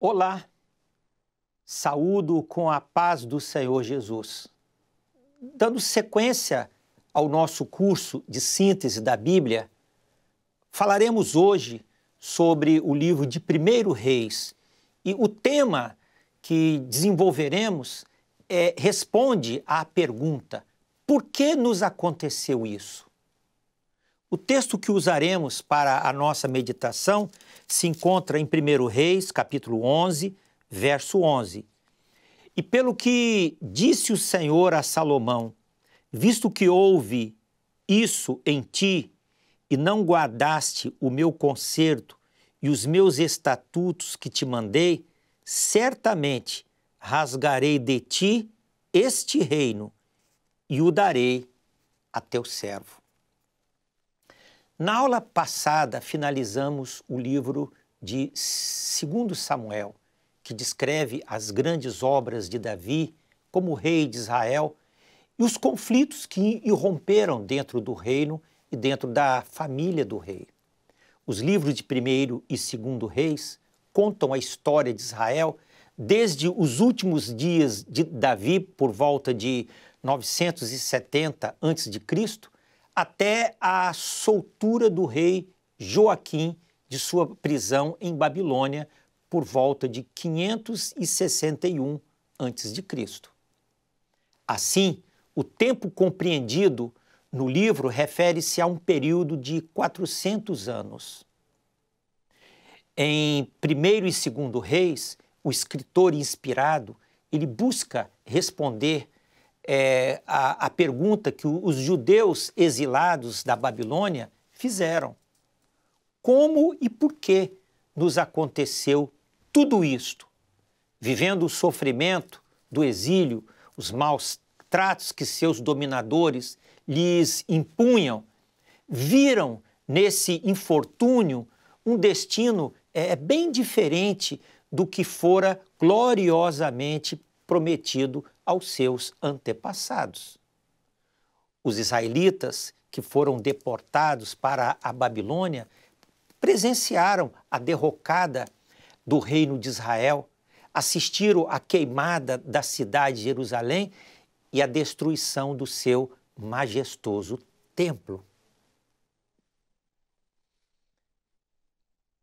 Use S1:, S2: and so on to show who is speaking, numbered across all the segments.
S1: Olá, saúdo com a paz do Senhor Jesus. Dando sequência ao nosso curso de síntese da Bíblia, falaremos hoje sobre o livro de 1 Reis e o tema que desenvolveremos responde à pergunta: por que nos aconteceu isso? O texto que usaremos para a nossa meditação se encontra em 1 Reis, capítulo 11, verso 11. E pelo que disse o Senhor a Salomão, visto que houve isso em ti, e não guardaste o meu concerto e os meus estatutos que te mandei, certamente rasgarei de ti este reino e o darei a teu servo. Na aula passada, finalizamos o livro de 2 Samuel, que descreve as grandes obras de Davi como rei de Israel e os conflitos que irromperam dentro do reino e dentro da família do rei. Os livros de 1 e 2 Reis contam a história de Israel desde os últimos dias de Davi, por volta de 970 a.C., até a soltura do rei Joaquim de sua prisão em Babilônia por volta de 561 a.C. Assim, o tempo compreendido no livro refere-se a um período de 400 anos. Em 1 e 2 Reis, o escritor inspirado, ele busca responder a pergunta que os judeus exilados da Babilônia fizeram. Como e por que nos aconteceu tudo isto? Vivendo o sofrimento do exílio, os maus tratos que seus dominadores lhes impunham, viram nesse infortúnio um destino bem diferente do que fora gloriosamente prometido aos seus antepassados. Os israelitas que foram deportados para a Babilônia presenciaram a derrocada do reino de Israel, assistiram à queimada da cidade de Jerusalém e à destruição do seu majestoso templo.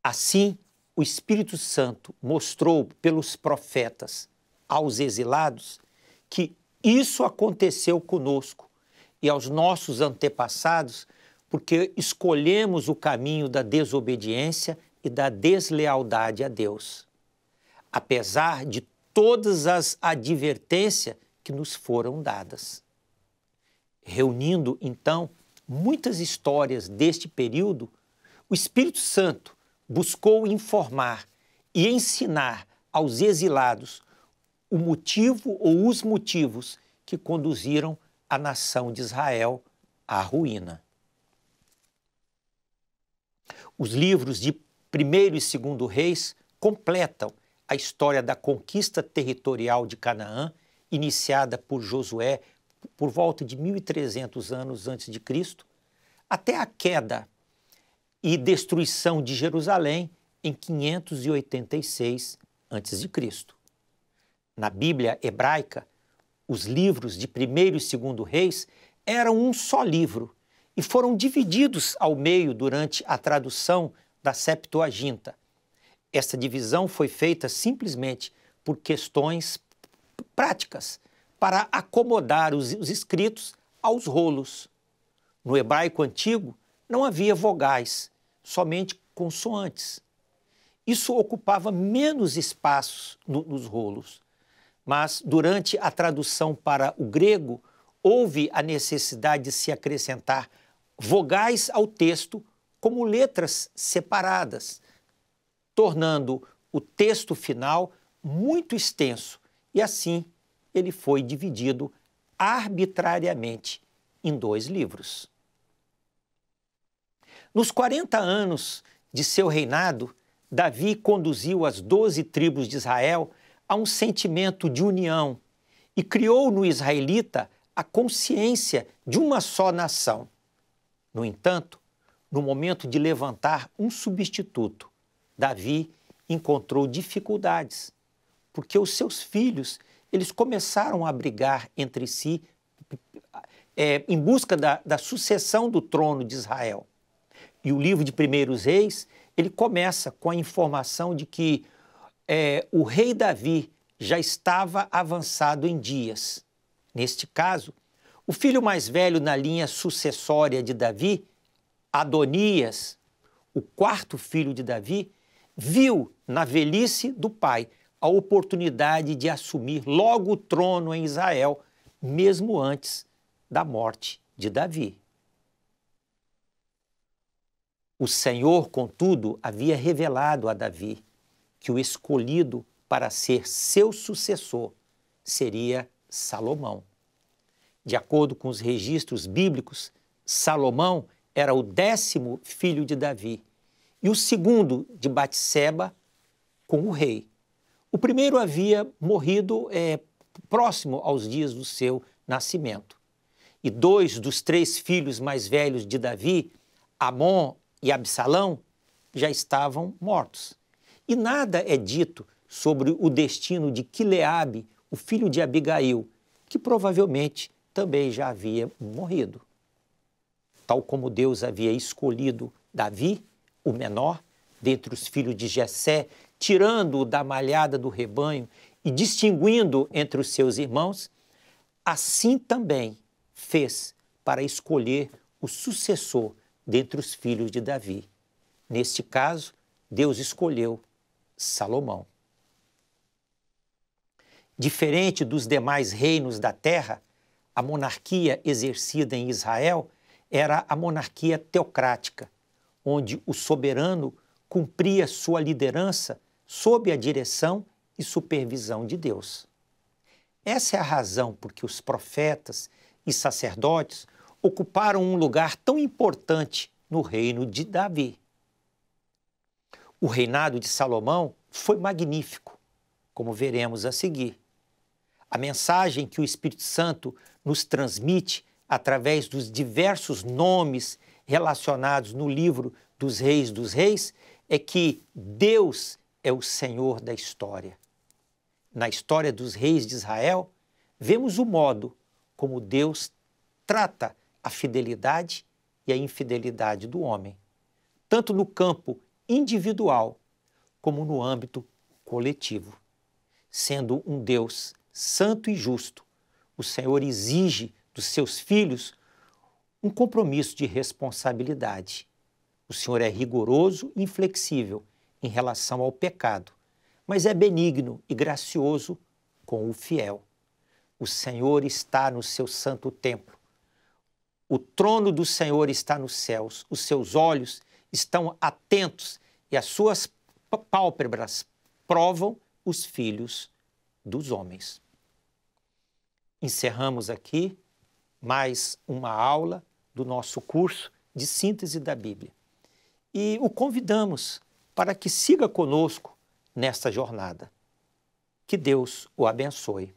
S1: Assim, o Espírito Santo mostrou pelos profetas aos exilados que isso aconteceu conosco e aos nossos antepassados porque escolhemos o caminho da desobediência e da deslealdade a Deus, apesar de todas as advertências que nos foram dadas. Reunindo, então, muitas histórias deste período, o Espírito Santo buscou informar e ensinar aos exilados o motivo ou os motivos que conduziram a nação de Israel à ruína. Os livros de 1 e 2 Reis completam a história da conquista territorial de Canaã, iniciada por Josué por volta de 1.300 anos antes de Cristo, até a queda e destruição de Jerusalém em 586 a.C. Na Bíblia hebraica, os livros de 1 e 2 Reis eram um só livro e foram divididos ao meio durante a tradução da Septuaginta. Esta divisão foi feita simplesmente por questões práticas, para acomodar os escritos aos rolos. No hebraico antigo, não havia vogais, somente consoantes. Isso ocupava menos espaços nos rolos. Mas, durante a tradução para o grego, houve a necessidade de se acrescentar vogais ao texto como letras separadas, tornando o texto final muito extenso, e assim ele foi dividido arbitrariamente em 2 livros. Nos 40 anos de seu reinado, Davi conduziu as 12 tribos de Israel a um sentimento de união e criou no israelita a consciência de uma só nação. No entanto, no momento de levantar um substituto, Davi encontrou dificuldades, porque os seus filhos, eles começaram a brigar entre si em busca da sucessão do trono de Israel. E o livro de Primeiros Reis, ele começa com a informação de que o rei Davi já estava avançado em dias. Neste caso, o filho mais velho na linha sucessória de Davi, Adonias, o quarto filho de Davi, viu na velhice do pai a oportunidade de assumir logo o trono em Israel, mesmo antes da morte de Davi. O Senhor, contudo, havia revelado a Davi que o escolhido para ser seu sucessor seria Salomão. De acordo com os registros bíblicos, Salomão era o 10º filho de Davi e o segundo de Batseba com o rei. O primeiro havia morrido próximo aos dias do seu nascimento. E 2 dos 3 filhos mais velhos de Davi, Amon e Absalão, já estavam mortos. E nada é dito sobre o destino de Quileabe, o filho de Abigail, que provavelmente também já havia morrido. Tal como Deus havia escolhido Davi, o menor, dentre os filhos de Jessé, tirando-o da malhada do rebanho e distinguindo entre os seus irmãos, assim também fez para escolher o sucessor dentre os filhos de Davi. Neste caso, Deus escolheu Salomão. Diferente dos demais reinos da terra, a monarquia exercida em Israel era a monarquia teocrática, onde o soberano cumpria sua liderança sob a direção e supervisão de Deus. Essa é a razão por que os profetas e sacerdotes ocuparam um lugar tão importante no reino de Davi. O reinado de Salomão foi magnífico, como veremos a seguir. A mensagem que o Espírito Santo nos transmite através dos diversos nomes relacionados no livro dos Reis é que Deus é o Senhor da história. Na história dos reis de Israel, vemos o modo como Deus trata a fidelidade e a infidelidade do homem, tanto no campo individual como no âmbito coletivo. Sendo um Deus santo e justo, o Senhor exige dos seus filhos um compromisso de responsabilidade. O Senhor é rigoroso e inflexível em relação ao pecado, mas é benigno e gracioso com o fiel. O Senhor está no seu santo templo. O trono do Senhor está nos céus. Os seus olhos estão atentos e as suas pálpebras provam os filhos dos homens. Encerramos aqui mais uma aula do nosso curso de síntese da Bíblia. E o convidamos para que siga conosco nesta jornada. Que Deus o abençoe.